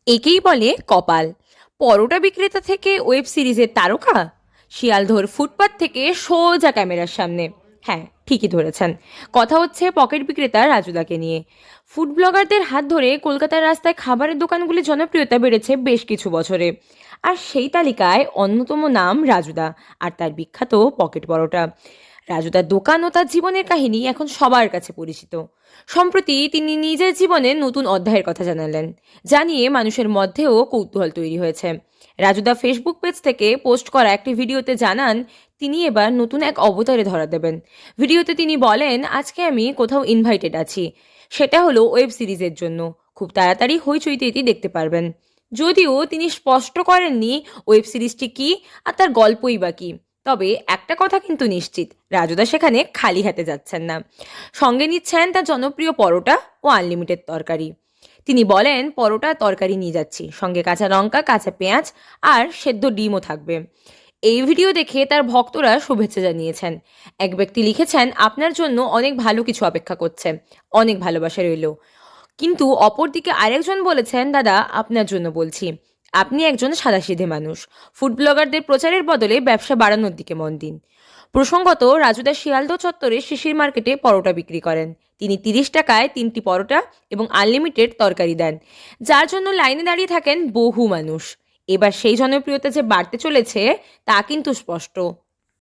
একেই বলে কপাল। পরোটা বিক্রেতা থেকে ওয়েব সিরিজের তারকা, শিয়ালদহর ফুটপাত থেকে সোজা ক্যামেরার সামনে। হ্যাঁ, ঠিকই ধরেছেন, কথা হচ্ছে পকেট বিক্রেতা রাজুদাকে নিয়ে। ফুড ব্লগারদের হাত ধরে কলকাতার রাস্তায় খাবারের দোকানগুলির জনপ্রিয়তা বেড়েছে বেশ কিছু বছরে। আর সেই তালিকায় অন্যতম নাম রাজুদা, আর তার বিখ্যাত পকেট পরোটা। রাজুদার দোকান ও তার জীবনের কাহিনী এখন সবার কাছে পরিচিত। সম্প্রতি তিনি নিজের জীবনের নতুন অধ্যায়ের কথা জানালেন, জানিয়ে মানুষের মধ্যেও কৌতূহল তৈরি হয়েছে। রাজুদা ফেসবুক পেজ থেকে পোস্ট করা একটি ভিডিওতে জানান তিনি এবার নতুন এক অবতারে ধরা দেবেন। ভিডিওতে তিনি বলেন, আজকে আমি কোথাও ইনভাইটেড আছি, সেটা হলো ওয়েব সিরিজের জন্য। খুব তাড়াতাড়ি হইচইতে এটি দেখতে পারবেন। যদিও তিনি স্পষ্ট করেননি ওয়েব সিরিজটি কি আর তার গল্পই বা কি। তবে একটা কথা কিন্তু নিশ্চিত, রাজুদা সেখানে খালি হাতে যাচ্ছেন না। সঙ্গে নিচ্ছেন তার জনপ্রিয় পরোটা ও আনলিমিটেড তরকারি। তিনি বলেন, পরোটা তরকারি নিয়ে যাচ্ছি, সঙ্গে কাঁচা লঙ্কা, কাঁচা পেঁয়াজ আর সেদ্ধ ডিমও থাকবে। এই ভিডিও দেখে তার ভক্তরা শুভেচ্ছা জানিয়েছেন। এক ব্যক্তি লিখেছেন, আপনার জন্য অনেক ভালো কিছু অপেক্ষা করছে, অনেক ভালোবাসা রইল। কিন্তু অপরদিকে আরেকজন বলেছেন, দাদা আপনার জন্য বলছি, আপনি একজন সাদাসিধে মানুষ, ফুড ব্লগারদের প্রচারের বদলে ব্যবসা বাড়ানোর দিকে মন দিন। প্রসঙ্গত, রাজুদা শিয়ালদহ চত্বরে শিশির মার্কেটে পরোটা বিক্রি করেন। তিনি 30 টাকায় 3টি পরোটা এবং আনলিমিটেড তরকারি দেন, যার জন্য লাইনে দাঁড়িয়ে থাকেন বহু মানুষ। এবার সেই জনপ্রিয়তা যে বাড়তে চলেছে তা কিন্তু স্পষ্ট।